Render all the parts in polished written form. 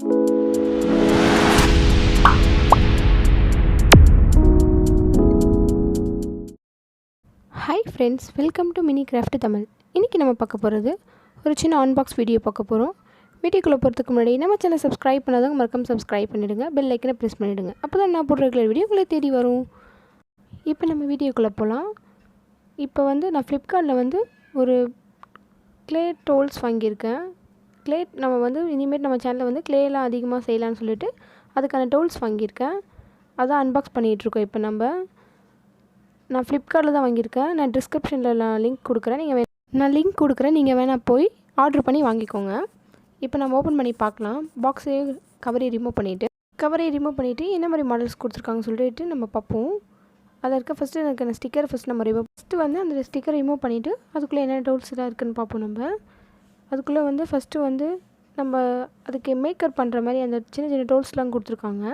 Hi friends, welcome to mini craft Tamil. இன்றைக்கி நம்ம பார்க்க போகிறது ஒரு சின்ன அன்பாக்ஸ் வீடியோ பார்க்க போகிறோம். வீடியோக்குள்ளே போகிறதுக்கு முன்னாடி நம்ம சேனல் சப்ஸ்கிரைப் பண்ணாதவங்க மறக்காம சப்ஸ்கிரைப் பண்ணிவிடுங்க. பெல் ஐக்கனை ப்ரெஸ் பண்ணிவிடுங்க. அப்போ தான் நான் போடுற ரெகுலர் வீடியோ உங்களை தேடி வரும். இப்போ நம்ம வீடியோக்குள்ளே போகலாம். இப்போ நான் ஃப்ளிப்கார்ட்டில் ஒரு க்ளே டோல்ஸ் வாங்கியிருக்கேன். க்ளே நம்ம இனிமேல் நம்ம சேனலில் க்ளேலாம் அதிகமாக செய்யலான்னு சொல்லிட்டு அதுக்கான டோல்ஸ் வாங்கியிருக்கேன். அதான் அன்பாக்ஸ் பண்ணிகிட்ருக்கோம். இப்போ நான் ஃப்ளிப்கார்ட்டில் தான் வாங்கியிருக்கேன். நான் டிஸ்கிரிப்ஷனில் லிங்க் கொடுக்குறேன். நீங்கள் வேணால் போய் ஆர்டர் பண்ணி வாங்கிக்கோங்க. இப்போ நம்ம ஓப்பன் பண்ணி பார்க்கலாம். பாக்ஸையே கவரையை ரிமூவ் பண்ணிவிட்டு என்ன மாதிரி மாடல்ஸ் கொடுத்துருக்காங்கன்னு சொல்லிட்டு நம்ம பார்ப்போம். அதில் இருக்க ஃபஸ்ட்டு எனக்கு ஸ்டிக்கர் அந்த ஸ்டிக்கர் ரிமூவ் பண்ணிவிட்டு அதுக்குள்ளே என்னென்ன டோல்ஸ் எல்லாம் இருக்குதுன்னு பார்ப்போம். அதுக்குள்ளே ஃபஸ்ட்டு நம்ம அதுக்கு மேக்கப் பண்ணுற மாதிரி அந்த சின்ன சின்ன டோல்ஸ்லாம் கொடுத்துருக்காங்க.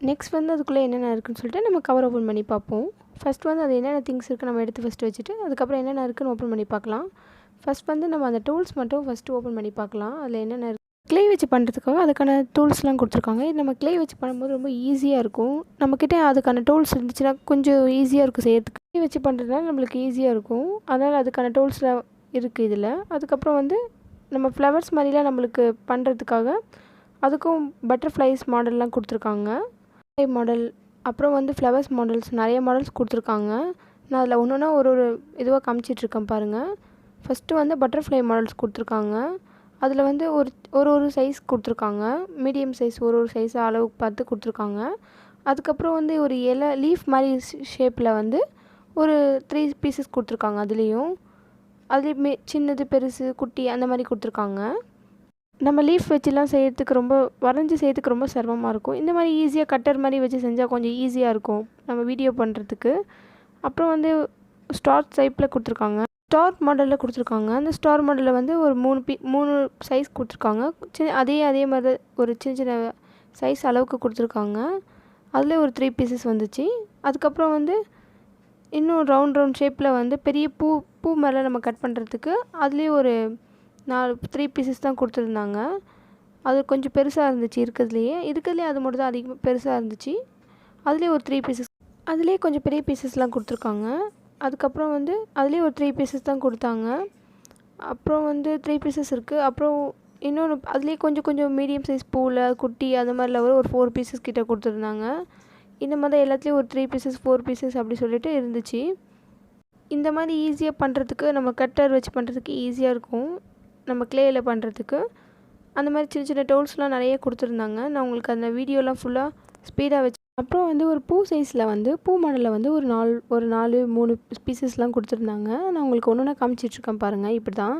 நெக்ஸ்ட் அதுக்குள்ளே என்னென்ன இருக்குதுன்னு சொல்லிட்டு நம்ம கவர் ஓப்பன் பண்ணி பார்ப்போம். ஃபஸ்ட் அது என்னென்ன திங்ஸ் இருக்குது நம்ம எடுத்து ஃபஸ்ட்டு வச்சுட்டு அதுக்கப்புறம் என்னென்ன இருக்குதுன்னு ஓப்பன் பண்ணி பார்க்கலாம். ஃபஸ்ட் நம்ம அந்த டூல்ஸ் மட்டும் ஃபஸ்ட்டு ஓப்பன் பண்ணி பார்க்கலாம். அதில் என்னென்ன இருக்குது. க்ளே வச்சு பண்ணுறதுக்காக அதுக்கான டூல்ஸ்லாம் கொடுத்துருக்காங்க. இது நம்ம க்ளே வச்சு பண்ணும்போது ரொம்ப ஈஸியாக இருக்கும். நம்மக்கிட்ட அதுக்கான டூல்ஸ் இருந்துச்சுன்னா கொஞ்சம் ஈஸியாக இருக்கும் செய்யறதுக்கு. க்ளே வச்சு பண்ணுறதுனால நம்மளுக்கு ஈஸியாக இருக்கும். அதனால் அதுக்கான டூல்ஸ்லாம் இருக்குது இதில். அதுக்கப்புறம் நம்ம ஃப்ளவர்ஸ் மாதிரிலாம் நம்மளுக்கு பண்ணுறதுக்காக அதுக்கும் பட்டர்ஃப்ளைஸ் மாடல்லாம் கொடுத்துருக்காங்க. மாடல் அப்புறம் ஃப்ளவர்ஸ் மாடல்ஸ் நிறைய மாடல்ஸ் கொடுத்துருக்காங்க. நான் அதில் ஒன்று ஒரு இதுவாக காமிச்சிட்ருக்கேன் பாருங்கள். ஃபஸ்ட்டு பட்டர்ஃப்ளை மாடல்ஸ் கொடுத்துருக்காங்க. அதில் ஒரு சைஸ் கொடுத்துருக்காங்க. மீடியம் சைஸ் ஒரு சைஸ் அளவுக்கு பார்த்து கொடுத்துருக்காங்க. அதுக்கப்புறம் ஒரு இலை லீஃப் மாதிரி ஷேப்பில் ஒரு 3 பீசஸ் கொடுத்துருக்காங்க. அதுலேயுமே சின்னது பெருசு குட்டி அந்த மாதிரி கொடுத்துருக்காங்க. நம்ம லீஃப் வச்சுலாம் செய்கிறதுக்கு வரைஞ்சி செய்கிறதுக்கு ரொம்ப சிரமமாக இருக்கும். இந்த மாதிரி ஈஸியாக கட்டர் மாதிரி வச்சு செஞ்சால் கொஞ்சம் ஈஸியாக இருக்கும் நம்ம வீடியோ பண்ணுறதுக்கு. அப்புறம் ஸ்டார் டைப்பில் கொடுத்துருக்காங்க. ஸ்டார் மாடலில் கொடுத்துருக்காங்க. அந்த ஸ்டார் மாடலில் ஒரு 3 சைஸ் கொடுத்துருக்காங்க. அதே மாதிரி ஒரு சின்ன சின்ன சைஸ் அளவுக்கு கொடுத்துருக்காங்க. அதில் ஒரு 3 பீசஸ் வந்துச்சு. அதுக்கப்புறம் இன்னும் ரவுண்ட் ஷேப்பில் பெரிய பூ மேலே நம்ம கட் பண்ணுறதுக்கு அதுலேயே ஒரு 3 பீசஸ் தான் கொடுத்துருந்தாங்க. அது கொஞ்சம் பெருசாக இருந்துச்சு. இருக்கிறதுலையே அது மட்டும் தான் அதிகமாக பெருசாக இருந்துச்சு. அதுலேயே ஒரு 3 பீசஸ் அதுலேயே கொஞ்சம் பெரிய பீசஸ்லாம் கொடுத்துருக்காங்க. அதுக்கப்புறம் அதுலேயே ஒரு 3 பீசஸ் தான் கொடுத்தாங்க. அப்புறம் 3 பீசஸ் இருக்குது. அப்புறம் இன்னொன்று அதுலேயே கொஞ்சம் மீடியம் சைஸ் பூவில் குட்டி அந்த மாதிரில ஒரு 4 பீசஸ் கிட்டே கொடுத்துருந்தாங்க. இந்த மாதிரி எல்லாத்துலேயும் ஒரு 3 பீசஸ் 4 பீசஸ் அப்படி சொல்லிட்டு இருந்துச்சு. இந்த மாதிரி ஈஸியாக பண்ணுறதுக்கு நம்ம கட்டர் வச்சு பண்ணுறதுக்கு ஈஸியாக இருக்கும். நம்ம க்ளேயில் பண்ணுறதுக்கு அந்த மாதிரி சின்ன சின்ன டூல்ஸ்லாம் நிறைய கொடுத்துருந்தாங்க. நான் உங்களுக்கு அந்த வீடியோலாம் ஃபுல்லாக ஸ்பீடாக வச்சு அப்புறம் ஒரு பூ சைஸில் பூ மாடலில் ஒரு 3 பீசஸ்லாம் கொடுத்துருந்தாங்க. நான் உங்களுக்கு ஒன்று காமிச்சிட்ருக்கேன் பாருங்கள். இப்படி தான்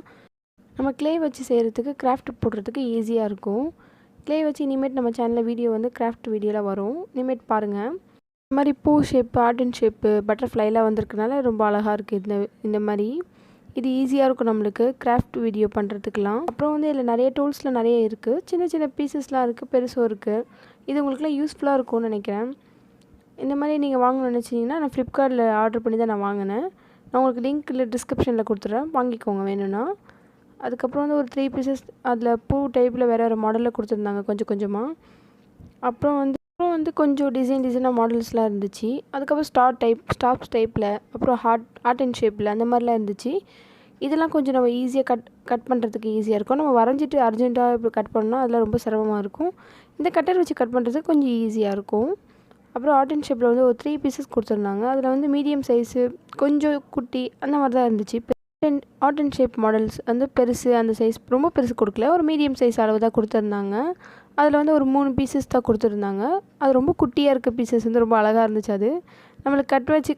நம்ம க்ளே வச்சு செய்கிறதுக்கு கிராஃப்ட் போடுறதுக்கு ஈஸியாக இருக்கும். க்ளே வச்சு இனிமேட் நம்ம சேனலில் வீடியோ கிராஃப்ட் வீடியோலாம் வரும். இனிமேட் பாருங்கள். இந்த மாதிரி பூ ஷேப்பு ஆர்ட் அண்ட் ஷேப்பு பட்டர்ஃப்ளைலாம் வந்திருக்கனால ரொம்ப அழகாக இருக்குது. இந்த மாதிரி இது ஈஸியாக இருக்கும் நம்மளுக்கு கிராஃப்ட் வீடியோ பண்ணுறதுக்கெலாம். அப்புறம் இதில் நிறைய டூல்ஸ்லாம் நிறைய இருக்குது. சின்ன சின்ன பீசஸ்லாம் இருக்குது, பெருசும் இருக்குது. இது உங்களுக்குலாம் யூஸ்ஃபுல்லாக இருக்கும்னு நினைக்கிறேன். இந்த மாதிரி நீங்கள் வாங்கணும்னு நினச்சிங்கன்னா நான் ஃப்ளிப்கார்ட்டில் ஆர்டர் பண்ணி தான் நான் வாங்கினேன். நான் உங்களுக்கு லிங்க் டிஸ்கிரிப்ஷனில் கொடுத்துட்றேன், வாங்கிக்கோங்க வேணும்னா. அதுக்கப்புறம் ஒரு 3 பீசஸ் அதில் பூ டைப்பில் வேறு மாடலில் கொடுத்துருந்தாங்க கொஞ்சமாக. அப்புறம் கொஞ்சம் டிசைனாக மாடல்ஸ்லாம் இருந்துச்சு. அதுக்கப்புறம் ஸ்டார்ஸ் டைப்பில் அப்புறம் ஹார்ட் அண்ட் ஷேப்பில் அந்த மாதிரிலாம் இருந்துச்சு. இதெல்லாம் கொஞ்சம் நம்ம ஈஸியாக கட் பண்ணுறதுக்கு ஈஸியாக இருக்கும். நம்ம வரைஞ்சிட்டு அர்ஜென்ட்டாக இப்போ கட் பண்ணோம்னா அதெல்லாம் ரொம்ப சிரமமாக இருக்கும். இந்த கட்டர் வச்சு கட் பண்ணுறதுக்கு கொஞ்சம் ஈஸியாக இருக்கும். அப்புறம் ஆர்ட் அண்ட் ஷேப்பில் ஒரு 3 பீசஸ் கொடுத்துருந்தாங்க. அதில் மீடியம் சைஸு கொஞ்சம் குட்டி அந்த மாதிரி தான் இருந்துச்சு. ஆர்ட் அண்ட் ஷேப் மாடல்ஸ் பெருசு அந்த சைஸ் ரொம்ப பெருசு கொடுக்கல, ஒரு மீடியம் சைஸ் அளவு தான் கொடுத்துருந்தாங்க. அதில் ஒரு 3 பீசஸ் தான் கொடுத்துருந்தாங்க. அது ரொம்ப குட்டியாக இருக்க பீசஸ் ரொம்ப அழகாக இருந்துச்சு. அது நம்மளுக்கு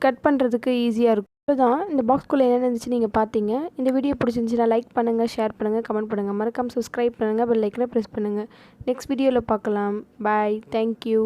கட் பண்ணுறதுக்கு ஈஸியாக இருக்கும். அதுதான் இந்த பாக்ஸ்குள்ளே என்ன இருந்துச்சு நீங்கள் பார்த்தீங்க. இந்த வீடியோ பிடிச்சிருந்துச்சுன்னா லைக் பண்ணுங்கள், ஷேர் பண்ணுங்கள், கமெண்ட் பண்ணுங்கள், மறக்காமல் சப்ஸ்கிரைப் பண்ணுங்கள், பெல் ஐக்கனை ப்ரெஸ் பண்ணுங்கள். நெக்ஸ்ட் வீடியோவில் பார்க்கலாம். பாய், தேங்க்யூ.